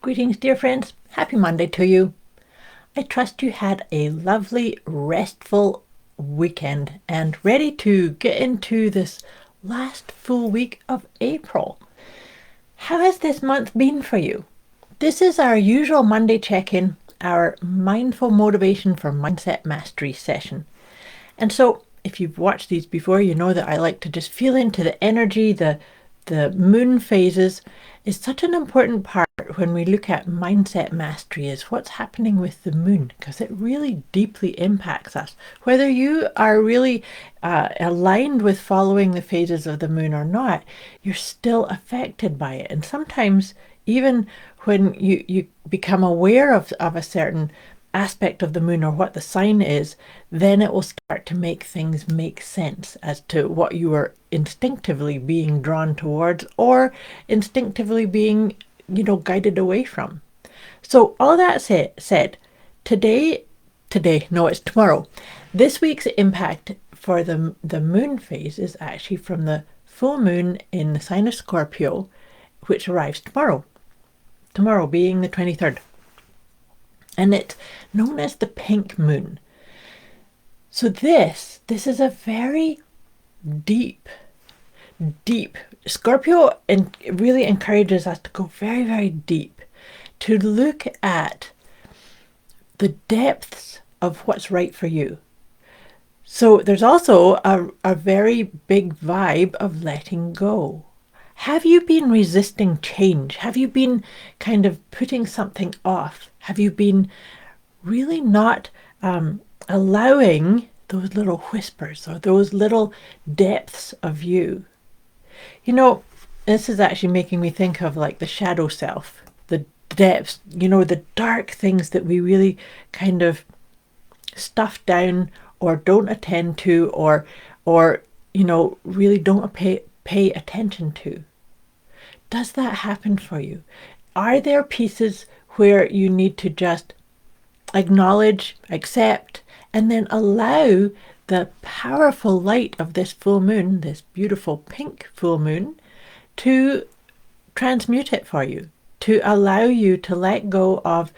Greetings, dear friends. Happy Monday to you. I trust you had a lovely, restful weekend and ready to get into this last full week of April. How has this month been for you? This is our usual Monday check-in, our Mindful Motivation for Mindset Mastery session. And so, if you've watched these before, you know that I like to just feel into the energy, the moon phases is such an important part when we look at mindset mastery, is what's happening with the moon, because it really deeply impacts us. Whether you are really aligned with following the phases of the moon or not, you're still affected by it. And sometimes even when you become aware of a certain aspect of the moon or what the sign is, then it will start to make things make sense as to what you are instinctively being drawn towards or instinctively being, guided away from. So all that said, it's tomorrow. This week's impact for the moon phase is actually from the full moon in the sign of Scorpio, which arrives tomorrow. Tomorrow being the 23rd. And it's known as the pink moon. So this is a very deep Scorpio, and really encourages us to go very, very deep, to look at the depths of what's right for you. So there's also a very big vibe of letting go. Have you been resisting change? Have you been kind of putting something off? Have you been really not allowing those little whispers or those little depths of you? This is actually making me think of like the shadow self, the depths, the dark things that we really kind of stuff down or don't attend to or really don't pay attention to. Does that happen for you? Are there pieces where you need to just acknowledge, accept, and then allow the powerful light of this full moon, this beautiful pink full moon, to transmute it for you, to allow you to let go of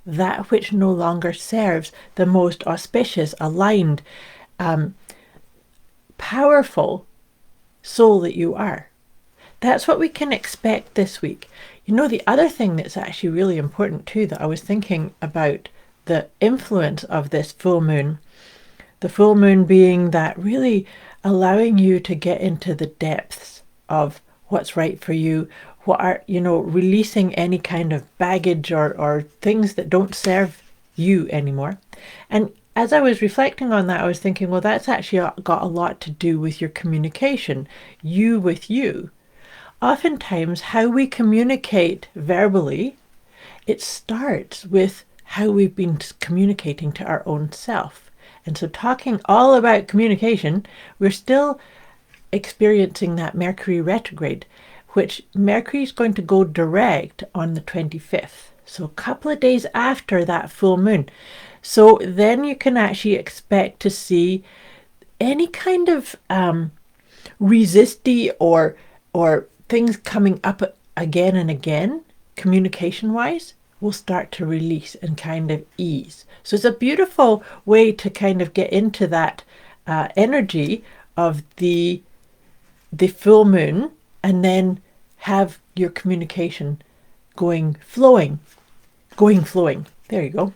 that which no longer serves the most auspicious, aligned, powerful soul that you are. That's what we can expect this week. The other thing that's actually really important too, that I was thinking about the influence of this full moon, the full moon being that really allowing you to get into the depths of what's right for you, what are, releasing any kind of baggage or things that don't serve you anymore. And as I was reflecting on that, I was thinking, well, that's actually got a lot to do with your communication, you with you. Oftentimes, how we communicate verbally, it starts with how we've been communicating to our own self. And so talking all about communication, we're still experiencing that Mercury retrograde, which Mercury is going to go direct on the 25th. So a couple of days after that full moon. So then you can actually expect to see any kind of resisty or things coming up again and again, communication-wise, will start to release and kind of ease. So it's a beautiful way to kind of get into that energy of the full moon, and then have your communication flowing. There you go.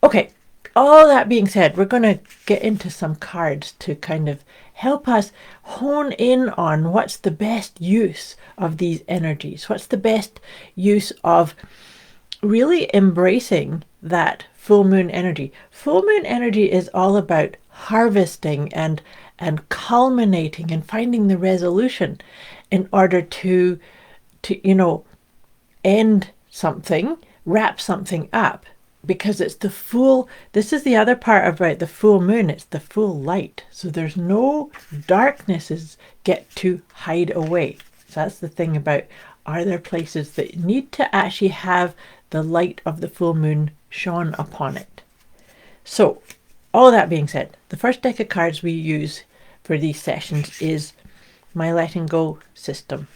Okay, all that being said, we're going to get into some cards to kind of help us hone in on what's the best use of these energies. What's the best use of really embracing that full moon energy. Full moon energy is all about harvesting and culminating and finding the resolution in order to end something, wrap something up, because it's this is the other part about the full moon, it's the full light. So there's no darknesses get to hide away. So that's the thing about, are there places that need to actually have the light of the full moon shone upon it? So all that being said, the first deck of cards we use for these sessions is my letting go system.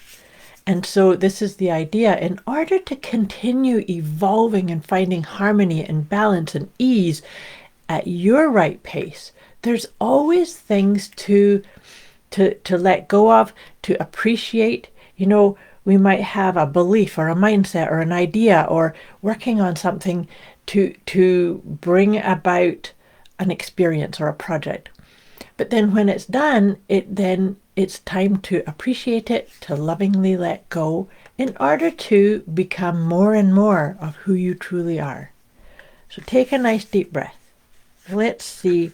And so this is the idea. In order to continue evolving and finding harmony and balance and ease at your right pace, there's always things to let go of, to appreciate. You know, we might have a belief or a mindset or an idea or working on something to bring about an experience or a project. But then when it's done, it's time to appreciate it, to lovingly let go in order to become more and more of who you truly are. So take a nice deep breath. Let's see,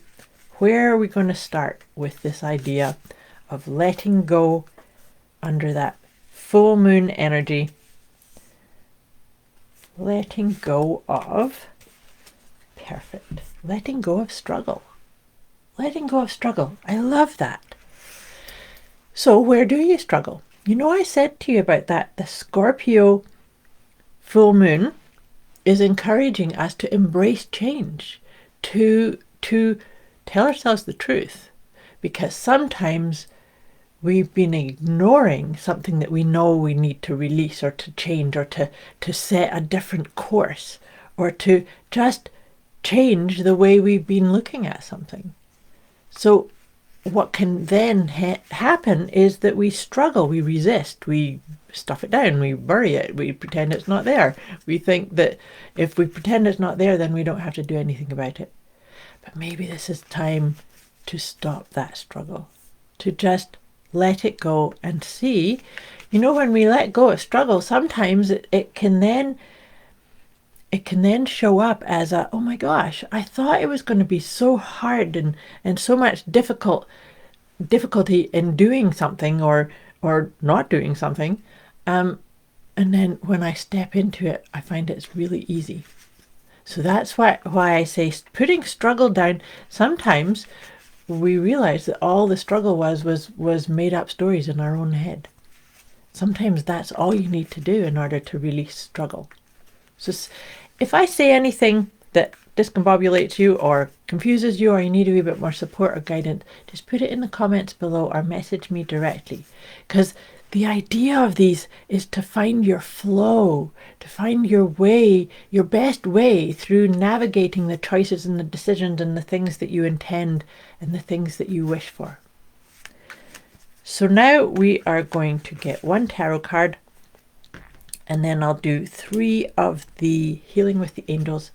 where are we going to start with this idea of letting go under that full moon energy? Letting go of, perfect, letting go of struggle. Letting go of struggle. I love that. So where do you struggle? You know, I said to you about that. The Scorpio full moon is encouraging us to embrace change, to tell ourselves the truth. Because sometimes we've been ignoring something that we know we need to release or to change or to set a different course or to just change the way we've been looking at something. So what can then happen is that we struggle, we resist, we stuff it down, we bury it, we pretend it's not there. We think that if we pretend it's not there, then we don't have to do anything about it. But maybe this is time to stop that struggle, to just let it go and see. You know, when we let go of struggle, sometimes it can then show up as a, oh my gosh, I thought it was going to be so hard and so much difficulty in doing something or not doing something. And then when I step into it, I find it's really easy. So that's why I say putting struggle down. Sometimes we realize that all the struggle was made up stories in our own head. Sometimes that's all you need to do in order to release struggle. So if I say anything that discombobulates you or confuses you or you need a wee bit more support or guidance, just put it in the comments below or message me directly. Because the idea of these is to find your flow, to find your way, your best way through navigating the choices and the decisions and the things that you intend and the things that you wish for. So now we are going to get one tarot card, and then I'll do 3 of the Healing with the Angels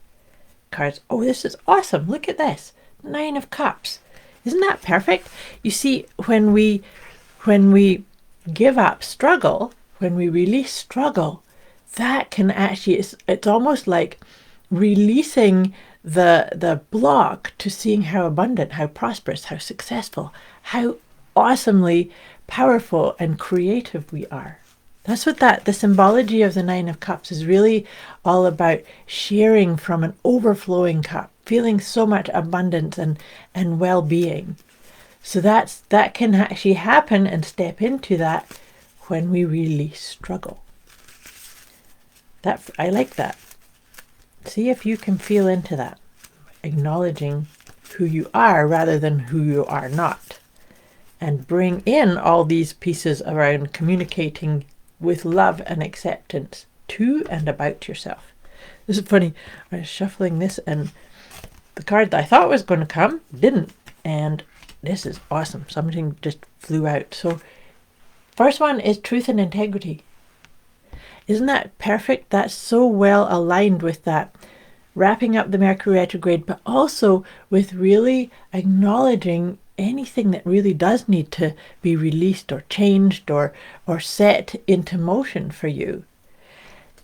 cards. Oh, this is awesome. Look at this. 9 of Cups. Isn't that perfect? You see, when we give up struggle, when we release struggle, that can actually, it's almost like releasing the block to seeing how abundant, how prosperous, how successful, how awesomely powerful and creative we are. That's what the symbology of the 9 of Cups is really all about, sharing from an overflowing cup, feeling so much abundance and well-being. So that can actually happen and step into that when we release struggle. I like that. See if you can feel into that, acknowledging who you are rather than who you are not. And bring in all these pieces around communicating with love and acceptance to and about yourself. This is funny. I was shuffling this and the card that I thought was going to come didn't. And this is awesome. Something just flew out. So first one is truth and integrity. Isn't that perfect? That's so well aligned with that. Wrapping up the Mercury retrograde, but also with really acknowledging anything that really does need to be released or changed or set into motion for you.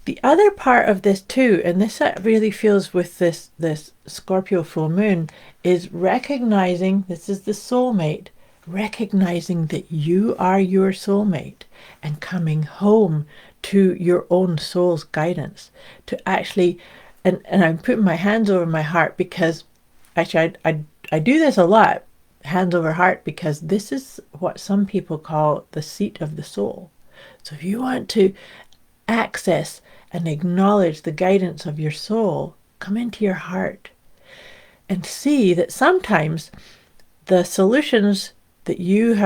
The other part of this too, and this really feels with this Scorpio full moon, is recognizing, this is the soulmate, recognizing that you are your soulmate and coming home to your own soul's guidance to actually, and I'm putting my hands over my heart because actually I do this a lot, hands over heart, because this is what some people call the seat of the soul. So if you want to access and acknowledge the guidance of your soul, come into your heart and see that sometimes the solutions that you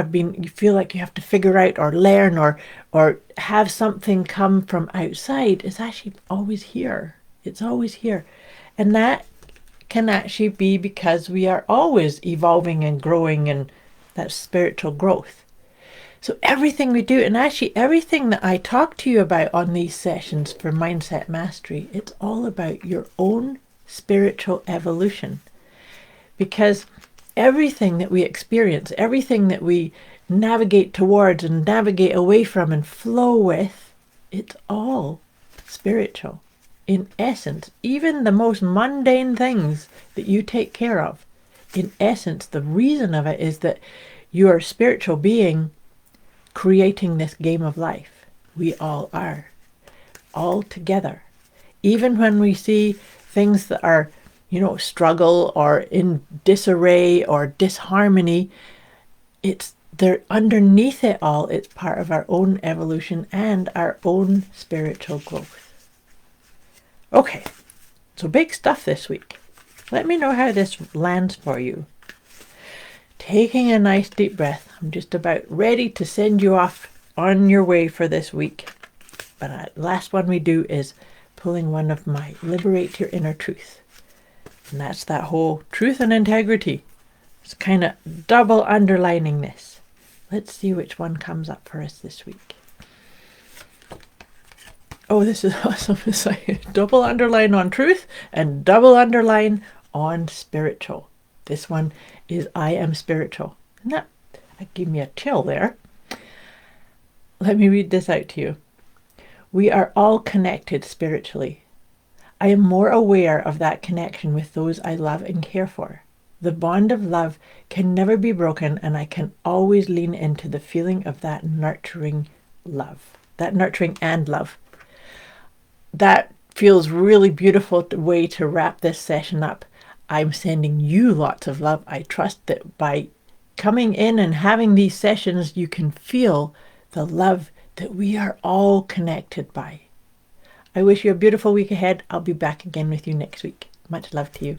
feel like you have to figure out or learn or have something come from outside is actually always here. It's always here. And that can actually be because we are always evolving and growing, and that spiritual growth. So everything we do, and actually everything that I talk to you about on these sessions for Mindset Mastery, it's all about your own spiritual evolution. Because everything that we experience, everything that we navigate towards and navigate away from and flow with, it's all spiritual. In essence, even the most mundane things that you take care of, in essence, the reason of it is that you are a spiritual being creating this game of life. We all are, all together. Even when we see things that are, struggle or in disarray or disharmony, they're underneath it all. It's part of our own evolution and our own spiritual growth. Okay, so big stuff this week. Let me know how this lands for you. Taking a nice deep breath. I'm just about ready to send you off on your way for this week. But last one we do is pulling one of my Liberate Your Inner Truth. And that's that whole truth and integrity. It's kind of double underlining this. Let's see which one comes up for us this week. Oh, this is awesome. It's like double underline on truth and double underline on spiritual. This one is I am spiritual. And that gave me a chill there. Let me read this out to you. We are all connected spiritually. I am more aware of that connection with those I love and care for. The bond of love can never be broken, and I can always lean into the feeling of that nurturing love. That nurturing and love. That feels really beautiful way to wrap this session up. I'm sending you lots of love. I trust that by coming in and having these sessions, you can feel the love that we are all connected by. I wish you a beautiful week ahead. I'll be back again with you next week. Much love to you.